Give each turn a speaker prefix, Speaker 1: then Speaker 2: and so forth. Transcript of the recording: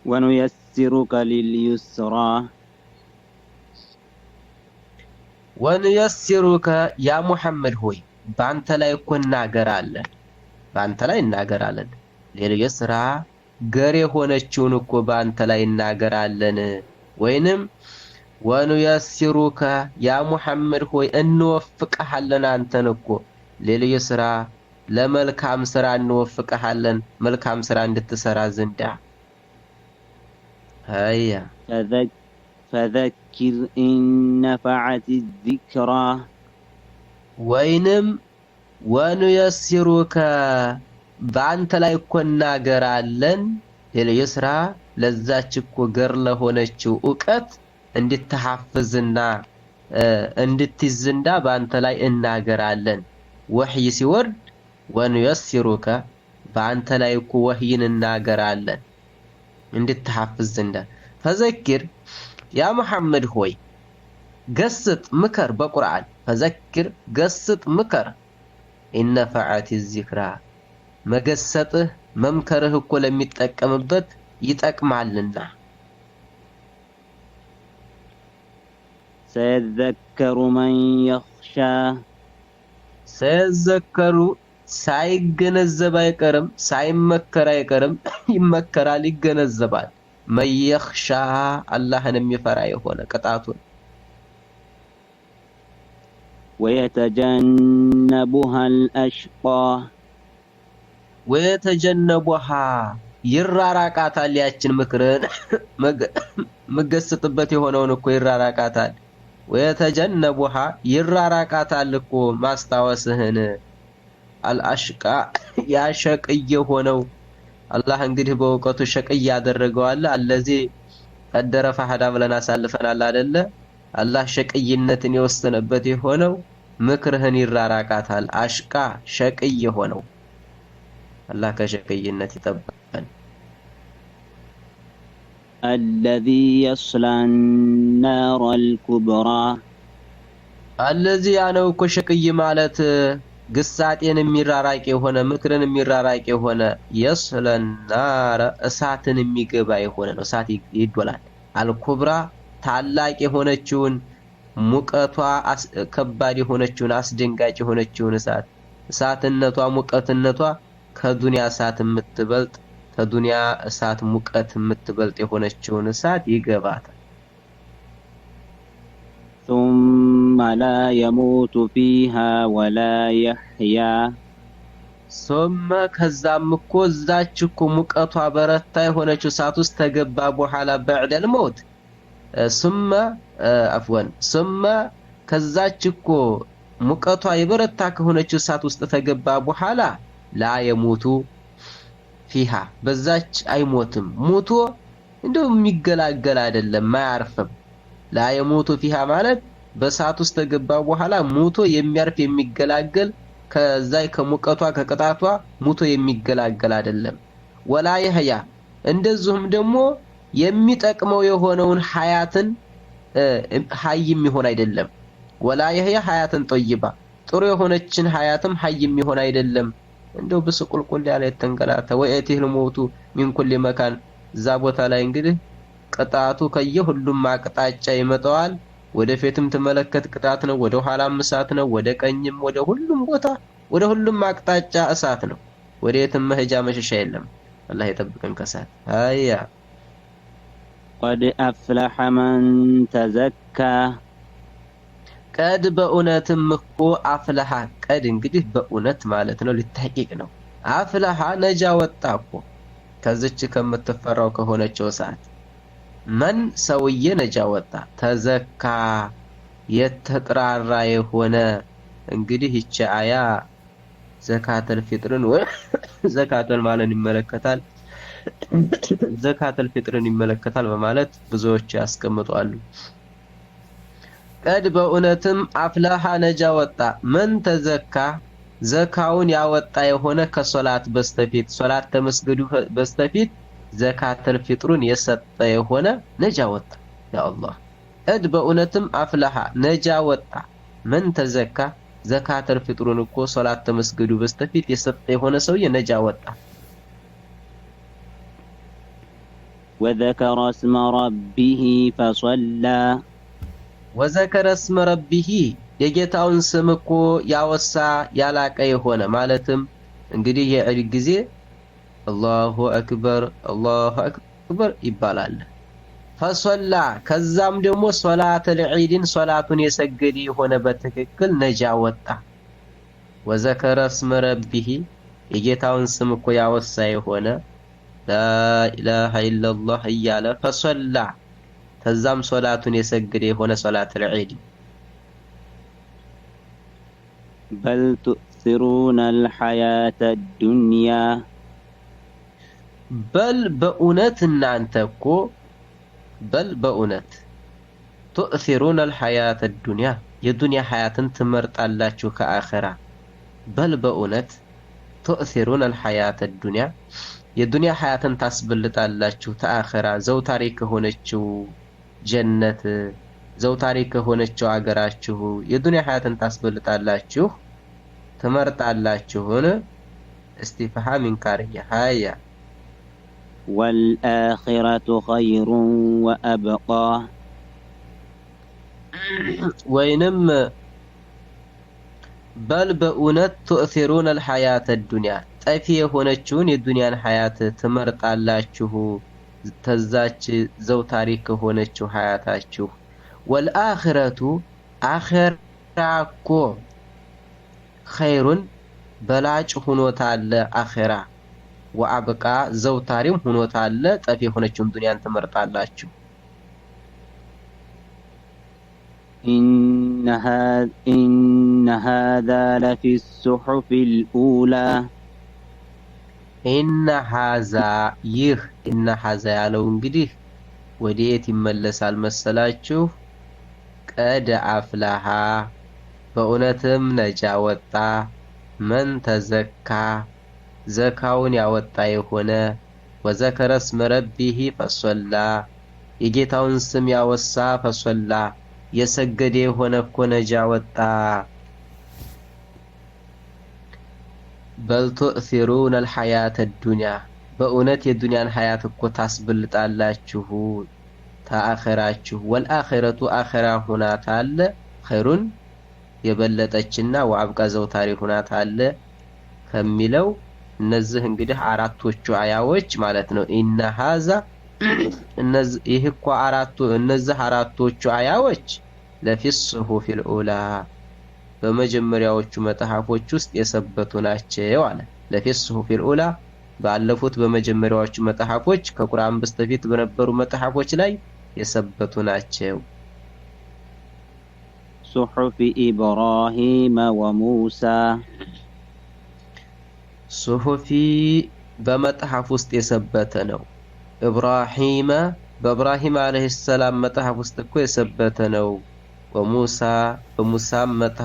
Speaker 1: ونيسرك لليسرى
Speaker 2: ونيسرك يا محمد هوي بانت لا يكون ناغرالن بانت لا يناغرالن لليسرى غري ሆነችውን እኮ በአንተ ላይ እናገራለን ወይንም ወኑየስሩከ ያ ሙሐመድ ሆይ እንወፍቀሃለን አንተን እኮ ለልየስራ ለመልካም ስራ እንወፍቀሃለን መልካም ስራ እንድትሰራ ዘንዳ አያ
Speaker 1: فذكر إن نفعت الذكرى
Speaker 2: ወይንም ወኑየስሩከ በአንተ ላይ እኮ እናገራለን ለልየስራ ለዛች እኮ ገር ለሆነችው ዕውቀት እንድትሐፍዝና እንድትይዝንዳ በአንተ ላይ እናገራለን ወህይ ሲወርድ ወንየስሩከ በአንተ ላይ እኮ ወህይን እናገራለን እንድትሐፍዝንዳ ፈዘክር ያ መሐመድ ሆይ ገስጥ ምከር በቁርአን ፈዘክር ገስጥ ምከር ኢነፈዓት الذክራ መገሰጥህ መምከርህ እኮ ለሚጠቀምበት ይጠቅማልና
Speaker 1: سيذكر من يخشى
Speaker 2: سيذكر ሳይገነዘብ አይቀርም ሳይመከር አይቀርም ይመከራል ይገነዘባል من يخشى አላህን የሚፈራ የሆነ ቅጣቱን
Speaker 1: ويتجنبها الأشقى
Speaker 2: ويتجنبها ይራራቃታል ያችን ምክርን መገሰጥበት የሆነውን እኮ ይራራቃታል ويتجنبها ይራራቃታል እኮ ማስታወስህን الاشقى ያ ሸቅይ የሆነው አላህ እንግዲህ በእውቀቱ ሸቅይ ያደረገዋል الذي قدر فهد ብለን አሳልፈናል አይደለ አላህ ሸቅይነትን የወሰነበት የሆነው ምክርህን ይራራቃታል አሽቃ ሸቅይ የሆነው አላህ ከሸቅይነት ይጠብቀን
Speaker 1: الذي يصلى النار الكبرى
Speaker 2: الذي ያነው እኮ ሸቅይ ማለት ግሳጤን የሚራራቅ የሆነ ምክርን የሚራራቅ የሆነ يصلى النار እሳትን የሚገባ የሆነ ነው እሳት ይዶላል አልኩብራ ታላቅ የሆነችውን ሙቀቷ ከባድ የሆነችውን አስደንጋጭ የሆነችውን እሳትነቷ ሙቀትነቷ ከዱንያ እሳት የምትበልጥ ከዱንያ እሳት ሙቀት የምትበልጥ የሆነችውን እሳት ይገባታል
Speaker 1: ثم لا يموت فيها ولا يحيا
Speaker 2: ثم ከዛም እኮ እዛች እኮ ሙቀቷ በረታ የሆነችው እሳት ውስጥ ተገባ በኋላ بعد الموت ثم عفوا ثم ከዛች እኮ ሙቀቷ የበረታ ከሆነችው እሳት ውስጥ ተገባ በኋላ لا يموت فيها በዛች አይሞትም ሞቶ እንደው የሚገላገል አይደለም ማያርፍም لا يموت فيها ማለት በእሳት ውስጥ ተገባ በኋላ ሞቶ የሚያርፍ የሚገላገል ከዛይ ከሙቀቷ ከቅጣቷ ሞቶ የሚገላገል አይደለም ولا يحيى እንደዚሁም ደግሞ የሚጠቅመው የሆነውን ሐያትን ሐይ የሚሆን አይደለም ولا يحيى ሐያትን طيبة ጥሩ የሆነችን ሐያትም ሐይ የሚሆን አይደለም እንደው በስቁልቁል ያለ ተንገላታ ወይቲህ ለሞቱ من كل مكان ዛቦታ ላይ እንግዲህ ቅጣቱ ከየሁሉም አቅጣጫ ይመጣዋል ወደፊትም ተመለከት ቅጣት ነው ወደ ኋላም እሳት ነው ወደ ቀኝም ወደ ሁሉም ቦታ ወደ ሁሉም አቅጣጫ እሳት ነው ወዴትም መሄጃ መሸሻ የለም አላህ ይጠብቀን ከሳት አያ
Speaker 1: قد أفلح من تزكى
Speaker 2: قد በእውነትም እኮ አፍለሃ ቀድ እንግዲህ በእውነት ማለት ነው ለተሐቂቅ ነው አፍለሃ ነጃ ወጣ እኮ ከዚች ከምትፈራው ከሆነችው ሰዓት من ሰውዬ ነጃ ወጣ ተዘካ የተጥራራ የሆነ እንግዲህ ይቺ አያ ዘካተል ፊጥርን ወይ ዘካተል ማለን ይመለከታል ዘካተል ፊጥርን ይመለከታል በማለት ብዙዎች ያስቀምጣሉ ቀድ በእውነትም አፍላሃ ነጃ ወጣ من ተዘካ ዘካውን ያወጣ የሆነ ከሶላት በስተፊት ሶላት ተመስገዱ በስተፊት ዘካተል ፊጥሩን የሰጠ የሆነ ነጃ ወጣ ያ አላህ ቀድ በእውነትም አፍላሃ ነጃ ወጣ من ተዘካ ዘካተል ፊጥሩን እኮ ሶላት ተመስገዱ በስተፊት የሰጠ የሆነ ሰው ነጃ ወጣ
Speaker 1: وذكر اسم ربه فصلى
Speaker 2: وذكر اسم ربه የጌታውን ስም እኮ ያወሳ ያላቀ የሆነ ማለትም እንግዲህ የዒድ ጊዜ አላሁ አክበር ይባላል። ፈሶላ ከዛም ደግሞ ሶላተል ዒድን ሶላቱን የሰገደ የሆነ በትክክል ነጃ ወጣ። ወዘከረ እስመ ረቢሂ የጌታውን ስም እኮ ያወሳ የሆነ ላኢላሃ ኢለላህ እያለ ፈሶላ ከዛም ሶላቱን የሰገደ የሆነ ሶላተል ዒድ
Speaker 1: بل تؤثرون الحياة الدنيا
Speaker 2: بل بأونت እናንተ እኮ بل بأونت تؤثرون الحياة الدنيا የዱንያ ሐያትን ትመርጣላችሁ ከአኺራ بل بأونت تؤثرون الحياة الدنيا የዱንያ ሐያትን ታስበልጣላችሁ ከአኺራ ዘውታሪ ከሆነችው ጀነት ዘውታሪ ከሆነችው አገራችሁ የዱንያ ሐያትን ታስበልጣላችሁ ትመርጣላችሁን? استفهام إنكارية هيا
Speaker 1: والآخرة خير وأبقى
Speaker 2: وينم بل بأونت تؤثرون الحياة الدنيا طفي هونچون የዱንያን ሐያት ትመርጣላችሁ ተዛች ዘውታሪ ከሆነችው ሐያታችሁ والآخرة آخرة خير بلاج هنوتال آخرة وأبقى زوتاريم هنوتال طفي هونچون دنيا تمرطالاچو
Speaker 1: إن هذا لفي الصحف الأولى
Speaker 2: إن هذا ያለው እንግዲህ ወዴት ይመለሳል መሰላችሁ? ቀድ አፍላሃ በእውነትም ነጃ ወጣ መን ተዘካ ዘካውን ያወጣ የሆነ ወዘከረ እስመ ረቢሂ ፈሶላ የጌታውን ስም ያወሳ ፈሶላ የሰገደ የሆነ እኮ ነጃ ወጣ። በል ቱእሲሩነ አልሐያተ ዱንያ በእውነት የዱንያን ሐያት እኮ ታስበልጣላችሁ ታአኺራችሁ ወልአኺረቱ አኺራ ሁናት አለ ኸይሩን የበለጠችና ወአብቃ ዘውታሪ ሁናት አለ ከሚለው እነዚህ እንግዲህ አራቶቹ አያዎች ማለት ነው። ኢነ ሃዛ እነዚህ ይህ እኮ እነዚህ አራቶቹ አያዎች ለፊ ሱሁፊል ኡላ በመጀመሪያዎቹ መጽሐፎች ውስጥ የሰበቱ ናቸው አለ። ለፊ ሱሁፊል ኡላ ባለፉት በመጀመሪያዎቹ መጽሐፎች ከቁርአን በስተፊት በነበሩ መጽሐፎች ላይ የሰበቱ ናቸው።
Speaker 1: صحف إبراهيم وموسى
Speaker 2: صحف በመጽሐፍ ውስጥ የሰበተ ነው። ኢብራሂም በኢብራሂም አለይሂ ሰላም መጽሐፍ ውስጥ እኮ የሰበተ ነው። ወሙሳ በሙሳም መጽሐፍ